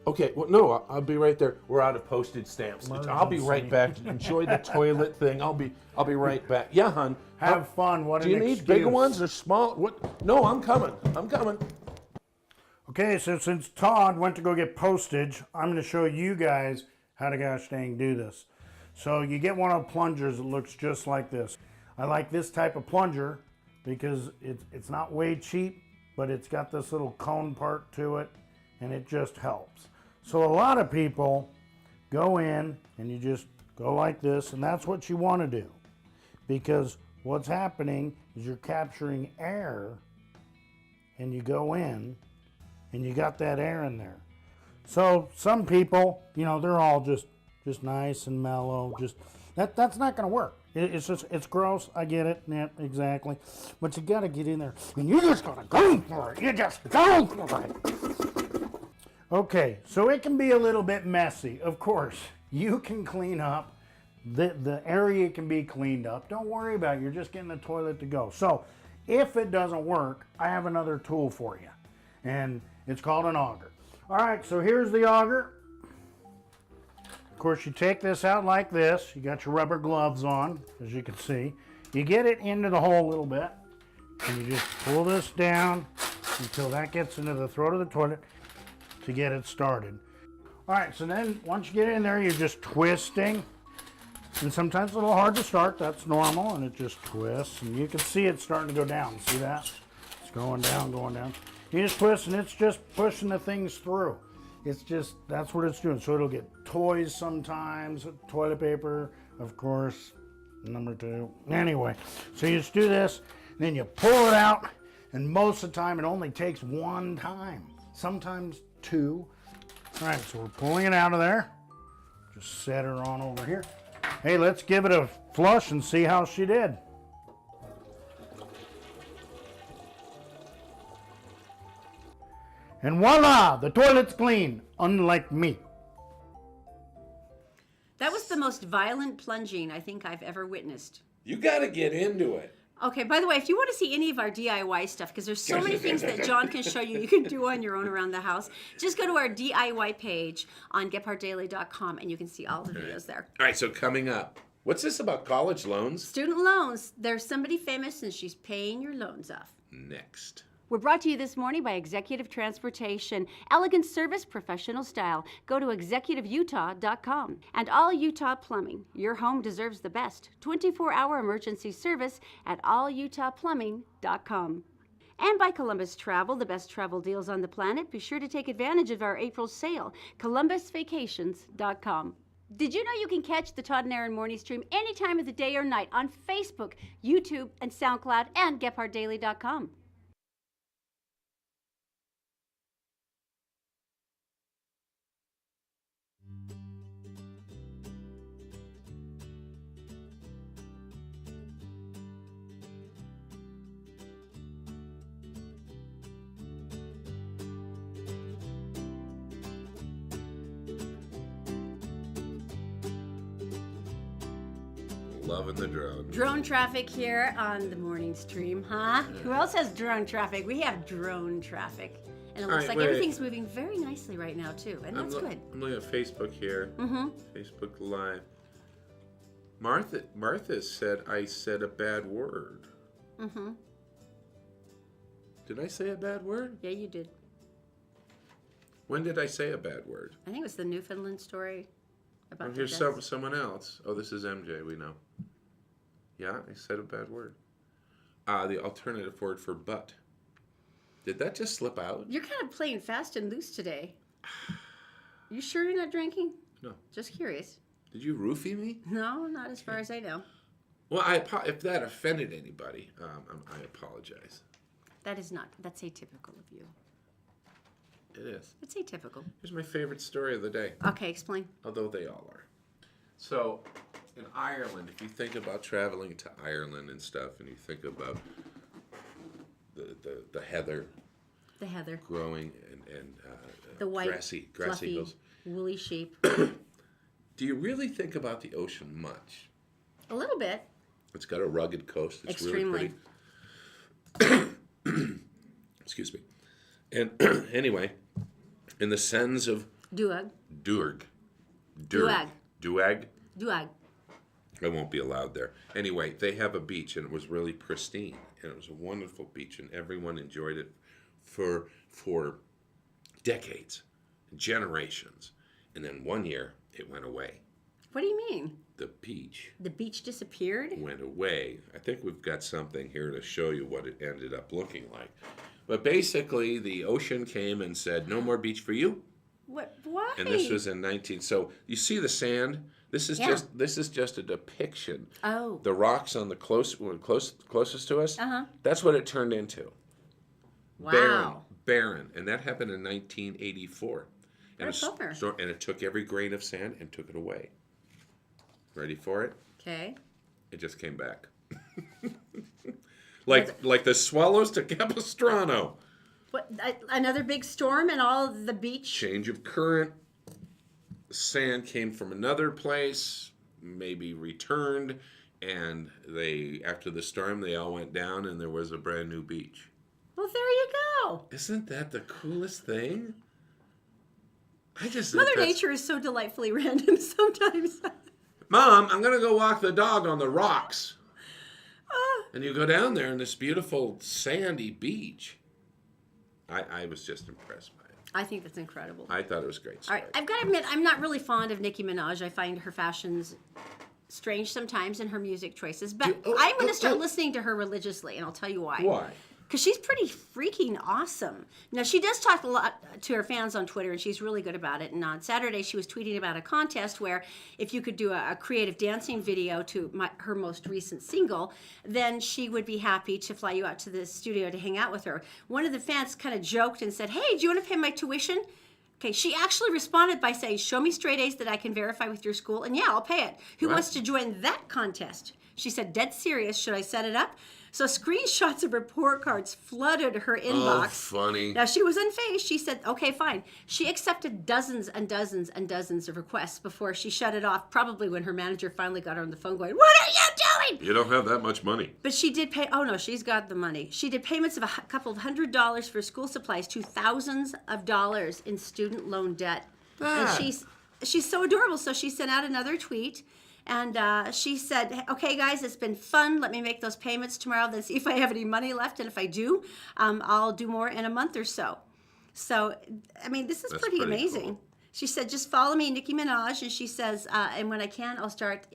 B: Okay, well, no, I'll be right there. We're out of postage stamps. I'll be right back. Enjoy the toilet thing. I'll be right back. Yeah, hon.
D: Have fun. What
B: Do
D: an
B: you need
D: excuse.
B: bigger ones or small? What? No, I'm coming.
D: Okay, so since Todd went to go get postage, I'm going to show you guys how to gosh dang do this. So you get one of the plungers that looks just like this. I like this type of plunger because it's not way cheap but it's got this little cone part to it, and it just helps. So a lot of people go in and you just go like this, and that's what you want to do, because what's happening is you're capturing air, and you go in and you got that air in there. So some people, they're all just nice and mellow. Just that's not going to work. It's gross. I get it. Yeah, exactly. But you got to get in there, and you just got to go for it. You just go for it. Okay, so it can be a little bit messy. Of course, you can clean up. The area can be cleaned up. Don't worry about it. You're just getting the toilet to go. So if it doesn't work, I have another tool for you, and it's called an auger. All right, so here's the auger. Of course, you take this out like this. You got your rubber gloves on, as you can see. You get it into the hole a little bit, and you just pull this down until that gets into the throat of the toilet to get it started. All right, so then once you get in there, you're just twisting. And sometimes it's a little hard to start. That's normal, and it just twists. And you can see it starting to go down. See that? It's going down, going down. You just twist, and it's just pushing the things through. It's just, that's what it's doing. So it'll get toys sometimes, toilet paper, of course, number 2. Anyway, so you just do this, and then you pull it out, and most of the time it only takes 1 time, sometimes 2. All right, so we're pulling it out of there. Just set her on over here. Hey, let's give it a flush and see how she did. And voila, the toilet's clean, unlike me.
A: That was the most violent plunging I think I've ever witnessed.
B: You got to get into it.
A: Okay, by the way, if you want to see any of our DIY stuff, because there's so many things that John can show you can do on your own around the house, just go to our DIY page on GetPartDaily.com and you can see all the videos there.
B: All right, so coming up, what's this about college loans?
A: Student loans. There's somebody famous and she's paying your loans off.
B: Next.
A: We're brought to you this morning by Executive Transportation. Elegant service, professional style. Go to executiveutah.com. And All Utah Plumbing. Your home deserves the best. 24-hour emergency service at allutahplumbing.com. And by Columbus Travel, the best travel deals on the planet. Be sure to take advantage of our April sale. columbusvacations.com. Did you know you can catch the Todd and Erin morning stream any time of the day or night on Facebook, YouTube, and SoundCloud, and GetPartDaily.com?
B: Loving the drone.
A: Drone traffic here on the morning stream, huh? Who else has drone traffic? We have drone traffic. And it looks
B: right,
A: like
B: wait.
A: everything's moving very nicely right now, too. And that's good.
B: I'm looking at Facebook here.
A: Mm-hmm.
B: Facebook Live. Martha said I said a bad word.
A: Mm-hmm.
B: Did I say a bad word?
A: Yeah, you did.
B: When did I say a bad word?
A: I think it was the Newfoundland story about the
B: Here's
A: deaths.
B: someone else. Oh, this is MJ, we know. Yeah, I said a bad word. The alternative word for butt. Did that just slip out?
A: You're kind of playing fast and loose today. You sure you're not drinking?
B: No.
A: Just curious.
B: Did you roofie me?
A: No, not as far as I know.
B: Well, if that offended anybody, I apologize.
A: That's atypical of you.
B: It is.
A: It's atypical.
B: Here's my favorite story of the day.
A: Okay, explain.
B: Although they all are. So, in Ireland, if you think about traveling to Ireland and stuff, and you think about the heather
A: The heather.
B: growing and
A: The white,
B: grassy
A: fluffy,
B: hills,
A: woolly sheep.
B: do you really think about the ocean much?
A: A little bit.
B: It's got a rugged coast. It's
A: Extremely.
B: really pretty. Excuse me. And anyway, in the sands of
A: Duag.
B: Duag. I won't be allowed there. Anyway, they have a beach, and it was really pristine, and it was a wonderful beach, and everyone enjoyed it for decades, generations, and then one year it went away.
A: What do you mean?
B: The beach
A: The beach disappeared?
B: went away. I think we've got something here to show you what it ended up looking like. But basically, the ocean came and said, "No more beach for you."
A: What? Why?
B: And this was in 19. So you see the sand. This is
A: Yeah.
B: just a depiction.
A: Oh.
B: The rocks on the closest to us.
A: Uh-huh.
B: That's what it turned into.
A: Wow.
B: Barren, and that happened in 1984. And
A: What a bummer.
B: and it took every grain of sand and took it away. Ready for it?
A: Okay.
B: It just came back. like the swallows to Capistrano.
A: What? Another big storm and all the beach.
B: Change of current. Sand came from another place, maybe returned, and they after the storm they all went down and there was a brand new beach.
A: Well, there you go.
B: Isn't that the coolest thing? I just think
A: Mother
B: that's-
A: Nature is so delightfully random sometimes.
B: Mom, I'm gonna go walk the dog on the rocks.
A: Ah.
B: And you go down there in this beautiful sandy beach. I was just impressed by it.
A: I think that's incredible.
B: I thought it was great.
A: All right, I've got to admit, I'm not really fond of Nicki Minaj. I find her fashions strange sometimes and her music choices. But I'm going to start listening to her religiously, and I'll tell you why.
B: Why?
A: Because she's pretty freaking awesome. Now, she does talk a lot to her fans on Twitter, and she's really good about it. And on Saturday, she was tweeting about a contest where if you could do a creative dancing video to her most recent single, then she would be happy to fly you out to the studio to hang out with her. One of the fans kind of joked and said, "Hey, do you want to pay my tuition?" Okay, she actually responded by saying, "Show me straight A's that I can verify with your school, and yeah, I'll pay it. Who wants to join that contest?" She said, "Dead serious, should I set it up?" So screenshots of report cards flooded her inbox.
B: Oh, funny.
A: Now, she was unfazed. She said, okay, fine. She accepted dozens and dozens and dozens of requests before she shut it off, probably when her manager finally got her on the phone going, "What are you doing?"
B: You don't have that much money.
A: But she did pay, oh no, she's got the money. She did payments of a couple of $100 for school supplies to thousands of dollars in student loan debt. And she's so adorable. So she sent out another tweet. And she said, "Okay, guys, it's been fun. Let me make those payments tomorrow, then see if I have any money left. And if I do, I'll do more in a month or so." So, I mean, this is
B: That's
A: pretty
B: pretty
A: amazing.
B: cool.
A: She said, "Just follow me, Nicki Minaj." And she says, and when I can, I'll start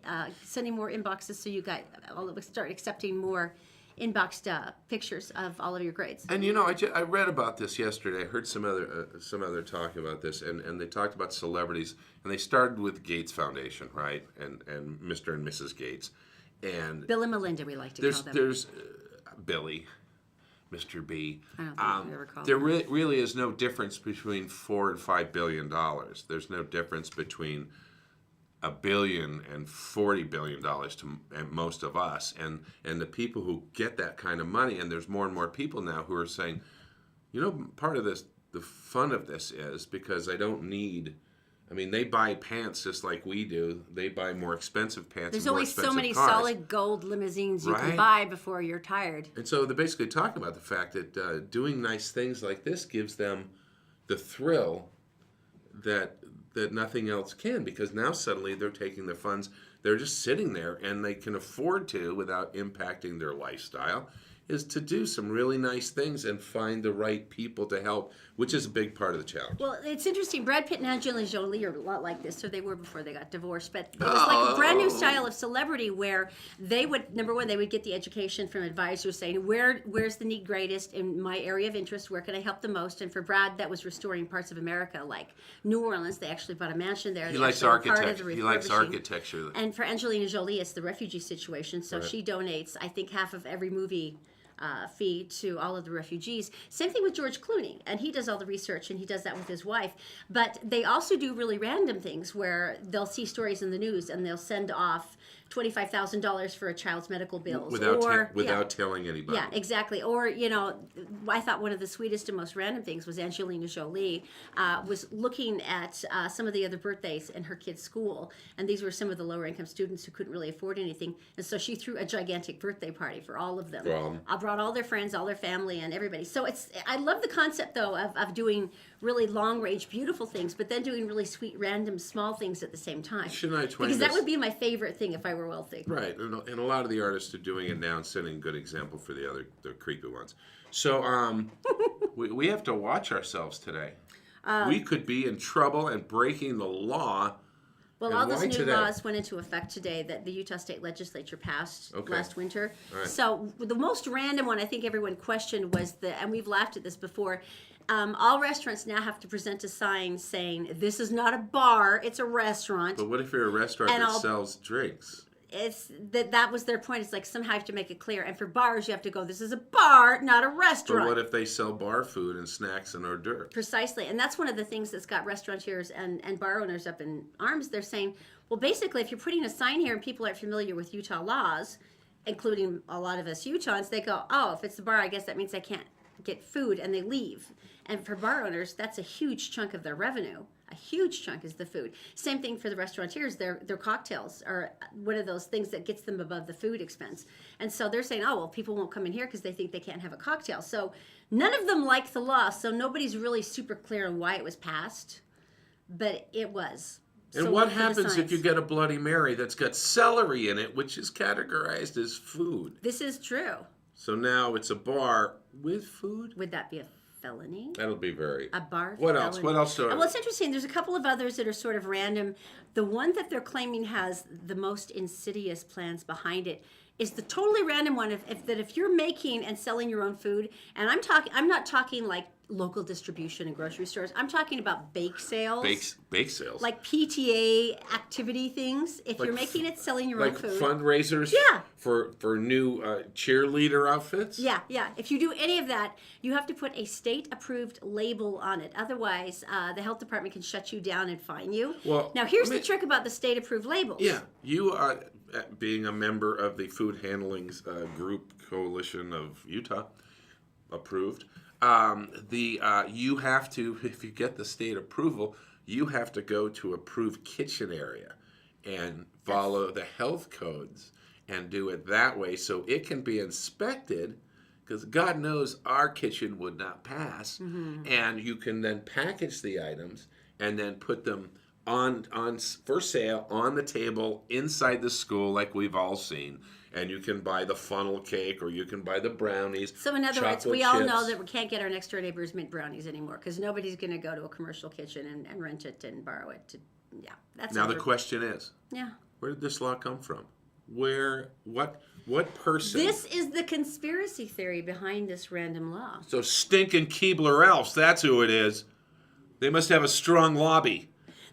A: sending more inboxes so you guys, I'll start accepting more inboxed pictures of all of your grades.
B: And you know, I read about this yesterday. I heard some other talk about this, and they talked about celebrities, and they started with Gates Foundation, right? And Mr. and Mrs. Gates, and
A: Bill and Melinda, we like to call them.
B: there's Billy, Mr. B.
A: I don't think we ever called
B: There
A: them.
B: really is no difference between $4 and $5 billion. There's no difference between $1 billion and $40 billion to and most of us, and the people who get that kind of money. And there's more and more people now who are saying, you know, part of this, the fun of this is because I don't need. I mean, they buy pants just like we do. They buy more expensive pants.
A: There's
B: and more
A: only so
B: expensive
A: many
B: cars.
A: solid gold limousines you can
B: Right.
A: buy before you're tired.
B: And so they're basically talking about the fact that doing nice things like this gives them the thrill that nothing else can, because now suddenly they're taking their funds, they're just sitting there, and they can afford to, without impacting their lifestyle, is to do some really nice things and find the right people to help, which is a big part of the challenge.
A: Well, it's interesting. Brad Pitt and Angelina Jolie are a lot like this, or they were before they got divorced. But it was like a brand new style of celebrity where they would, number one, they would get the education from advisors saying, where's the need greatest in my area of interest? Where can I help the most? And for Brad, that was restoring parts of America, like New Orleans. They actually bought a mansion there.
B: He
A: They
B: likes
A: actually were part of
B: architecture.
A: the
B: He likes
A: refurbishing.
B: architecture.
A: And for Angelina Jolie, it's the refugee situation. So she donates, I think, half of every movie fee to all of the refugees. Same thing with George Clooney, and he does all the research, and he does that with his wife. But they also do really random things where they'll see stories in the news, and they'll send off $25,000 for a child's medical bills.
B: Without telling anybody.
A: Yeah, exactly. Or, you know, I thought one of the sweetest and most random things was Angelina Jolie was looking at some of the other birthdays in her kids' school. And these were some of the lower income students who couldn't really afford anything. And so she threw a gigantic birthday party for all of them. I brought all their friends, all their family, and everybody. So I love the concept, though, of doing really long range, beautiful things, but then doing really sweet, random, small things at the same time.
B: Shouldn't I explain
A: Because that
B: this?
A: would be my favorite thing if I were wealthy.
B: Right, and a lot of the artists are doing it now and setting a good example for the creepy ones. So we have to watch ourselves today. We could be in trouble and breaking the law
A: Well,
B: And
A: all those
B: why
A: new
B: today?
A: laws went into effect today that the Utah State Legislature passed
B: Okay.
A: last winter.
B: All right.
A: So the most random one I think everyone questioned was and we've laughed at this before, all restaurants now have to present a sign saying, this is not a bar, it's a restaurant.
B: But what if you're a restaurant
A: And
B: that
A: I'll-
B: sells drinks?
A: It's that was their point. It's like somehow you have to make it clear. And for bars, you have to go, this is a bar, not a
B: But
A: restaurant.
B: what if they sell bar food and snacks and hors d'oeuvres?
A: Precisely. And that's one of the things that's got restaurateurs and bar owners up in arms. They're saying, well, basically, if you're putting a sign here and people aren't familiar with Utah laws, including a lot of us Utahns, they go, oh, if it's a bar, I guess that means I can't get food, and they leave. And for bar owners, that's a huge chunk of their revenue. A huge chunk is the food. Same thing for the restaurateurs. Their cocktails are one of those things that gets them above the food expense. And so they're saying, oh, well, people won't come in here because they think they can't have a cocktail. So none of them like the law. So nobody's really super clear on why it was passed, but it was.
B: And
A: So
B: what
A: look for the
B: happens if you
A: signs.
B: get a Bloody Mary that's got celery in it, which is categorized as food?
A: This is true.
B: So now it's a bar with food?
A: Would that be a felony?
B: That'll be very...
A: A bar
B: What
A: felony.
B: else? What else?
A: Well, it's interesting. There's a couple of others that are sort of random. The one that they're claiming has the most insidious plans behind it is the totally random one. If you're making and selling your own food, and I'm not talking like local distribution in grocery stores. I'm talking about bake sales.
B: Bake sales?
A: Like PTA activity things. If
B: Like
A: you're making it, selling your
B: like
A: own food.
B: fundraisers
A: Yeah.
B: for new cheerleader outfits?
A: Yeah. If you do any of that, you have to put a state-approved label on it. Otherwise, the health department can shut you down and fine you.
B: Well,
A: now, here's
B: let me-
A: the trick about the state-approved labels.
B: Yeah, you are being a member of the Food Handling Group Coalition of Utah, approved. You have to, if you get the state approval, you have to go to approved kitchen area and follow the health codes and do it that way so it can be inspected. Because God knows our kitchen would not pass, and you can then package the items and then put them on for sale on the table inside the school, like we've all seen. And you can buy the funnel cake, or you can buy the brownies.
A: So in other words,
B: chocolate
A: we all
B: chips.
A: know that we can't get our next door neighbors mint brownies anymore because nobody's going to go to a commercial kitchen and rent it and borrow it. That's
B: Now
A: over.
B: the question is,
A: Yeah.
B: where did this law come from? What person?
A: This is the conspiracy theory behind this random law.
B: So stinking Keebler Elves, that's who it is. They must have a strong lobby.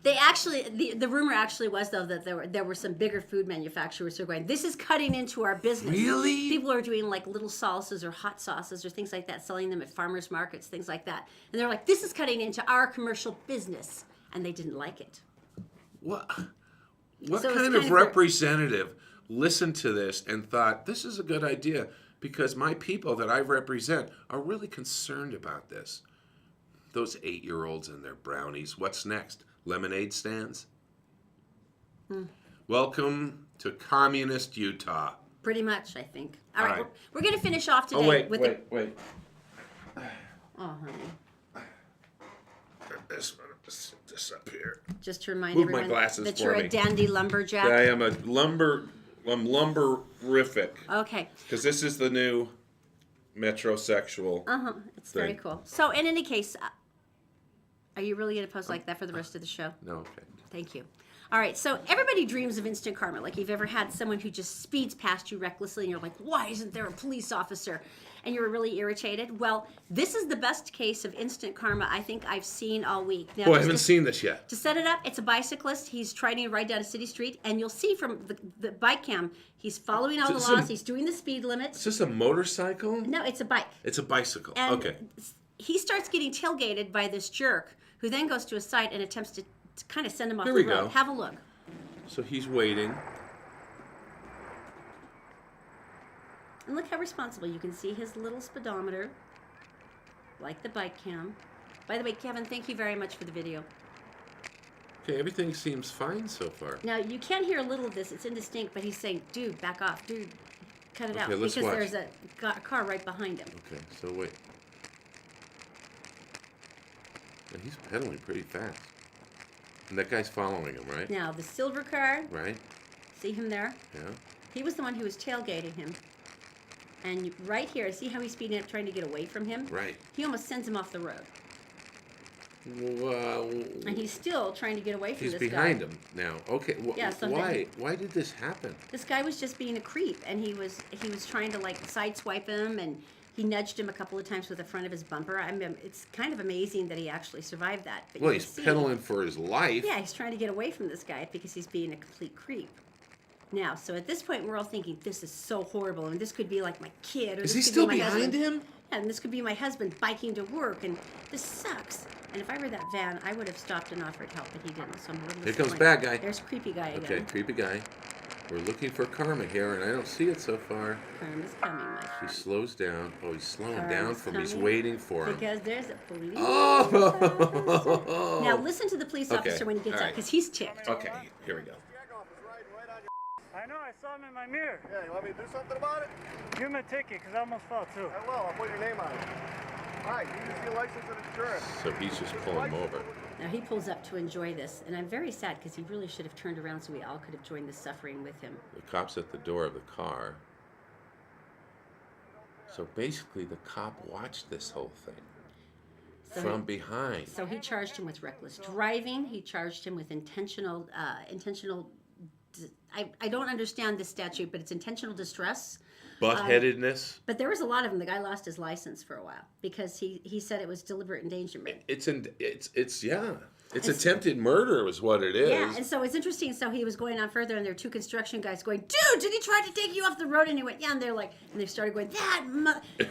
A: They actually, the rumor actually was though that there were some bigger food manufacturers who were going, this is cutting into our business.
B: Really?
A: People are doing like little salsas or hot sauces or things like that, selling them at farmers markets, things like that. And they're like, this is cutting into our commercial business. And they didn't like it.
B: What
A: So it's
B: kind
A: kind
B: of
A: of
B: representative listened to this and thought, this is a good idea because my people that I represent are really concerned about this? Those 8-year-olds and their brownies. What's next? Lemonade stands? Welcome to communist Utah.
A: Pretty much, I think. All
B: All
A: right,
B: right.
A: we're going to finish off today
B: Oh, wait.
A: Oh, honey.
B: This up here.
A: Just to remind
B: Move my
A: everyone
B: glasses
A: that
B: for
A: you're
B: me.
A: a dandy lumberjack.
B: I am I'm lumberific.
A: Okay.
B: Because this is the new metrosexual.
A: It's very
B: thing.
A: cool. So in any case, are you really going to post like that for the rest of the show?
B: No, okay.
A: Thank you. All right, so everybody dreams of instant karma. Like you've ever had someone who just speeds past you recklessly and you're like, why isn't there a police officer? And you were really irritated. Well, this is the best case of instant karma I think I've seen all week. Now,
B: Boy, I
A: just
B: haven't
A: to-
B: seen this yet.
A: To set it up, it's a bicyclist. He's trying to ride down a city street, and you'll see from the bike cam, he's following all the
B: Is this
A: laws.
B: a-
A: He's doing the speed limits.
B: Is this a motorcycle?
A: No, it's a bike.
B: It's a bicycle.
A: And
B: Okay.
A: he starts getting tailgated by this jerk who then goes to a side and attempts to kind of send him off
B: Here
A: the
B: we
A: road.
B: go.
A: Have a look.
B: So he's waiting.
A: And look how responsible. You can see his little speedometer, like the bike cam. By the way, Kevin, thank you very much for the video.
B: Okay, everything seems fine so far.
A: Now, you can hear a little of this. It's indistinct, but he's saying, dude, back off. Dude, cut it out.
B: Okay, let's
A: Because
B: watch.
A: there's a car right behind him.
B: Okay, so wait. And he's pedaling pretty fast. And that guy's following him, right?
A: Now, the silver car,
B: Right?
A: see him there?
B: Yeah.
A: He was the one who was tailgating him. And right here, see how he's speeding up trying to get away from him?
B: Right.
A: He almost sends him off the road.
B: Well,
A: And he's still trying to get away from
B: he's
A: this
B: behind
A: guy.
B: him now. Okay.
A: Yeah, so
B: why? Why did this happen?
A: This guy was just being a creep, and he was trying to like sideswipe him, and he nudged him a couple of times with the front of his bumper. I mean, it's kind of amazing that he actually survived that. But
B: Well,
A: you
B: he's
A: can see,
B: pedaling for his life.
A: yeah, he's trying to get away from this guy because he's being a complete creep. Now, so at this point, we're all thinking, this is so horrible, and this could be like my kid, or
B: Is
A: this
B: he
A: could
B: still
A: be my
B: behind
A: husband.
B: him?
A: Yeah, and this could be my husband biking to work, and this sucks. And if I were that van, I would have stopped and offered help, but he didn't. So I'm a little
B: Here comes
A: disappointed.
B: bad guy.
A: There's creepy guy again.
B: Okay, creepy guy. We're looking for Karma here, and I don't see it so far.
A: Karma's coming, my
B: He
A: friend.
B: slows down. Oh, he's slowing down
A: Karma's
B: for him. He's
A: coming
B: waiting for him.
A: Because there's a police
B: Oh!
A: Now listen to the police
B: Okay,
A: officer when he gets
B: all
A: up,
B: right.
A: because he's ticked.
B: Okay, here we go.
E: I know, I saw him in my mirror.
F: Yeah, you want me to do something about it?
E: Give him a ticket, because I almost fell too.
F: I will. I'll put your name on it. All right, you need to see a license and insurance.
B: So he's just pulling him over.
A: Now he pulls up to enjoy this, and I'm very sad because he really should have turned around so we all could have joined the suffering with him.
B: The cop's at the door of the car. So basically, the cop watched this whole thing
A: So
B: from behind.
A: So he charged him with reckless driving. He charged him with intentional. I don't understand this statute, but it's intentional distress.
B: Butt-headedness.
A: But there was a lot of them. The guy lost his license for a while because he said it was deliberate endangerment.
B: It's attempted murder is what it is.
A: Yeah, and so it's interesting. So he was going on further, and there were two construction guys going, "Dude, did he try to take you off the road?" And he went, "Yeah." And they're like, and they started going,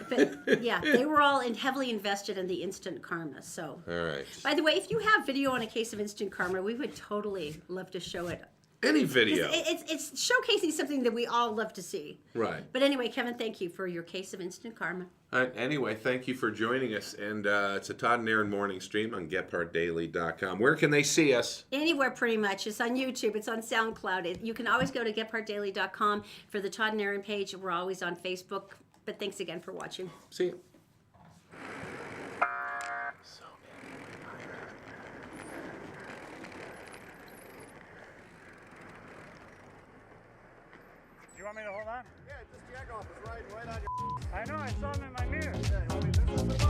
A: But yeah, they were all heavily invested in the instant karma. So,
B: All right.
A: by the way, if you have video on a case of instant karma, we would totally love to show it.
B: Any video.
A: It's showcasing something that we all love to see.
B: Right.
A: But anyway, Kevin, thank you for your case of instant karma.
B: Anyway, thank you for joining us. And it's a Todd and Erin morning stream on GetPartDaily.com. Where can they see us?
A: Anywhere, pretty much. It's on YouTube. It's on SoundCloud. You can always go to GetPartDaily.com for the Todd and Erin page. We're always on Facebook. But thanks again for watching.
B: See you.
E: Do you want me to hold on?
F: Yeah, just jack off. It's right on your.
E: I know, I saw him in my mirror.
F: Yeah, you want me to do something about it?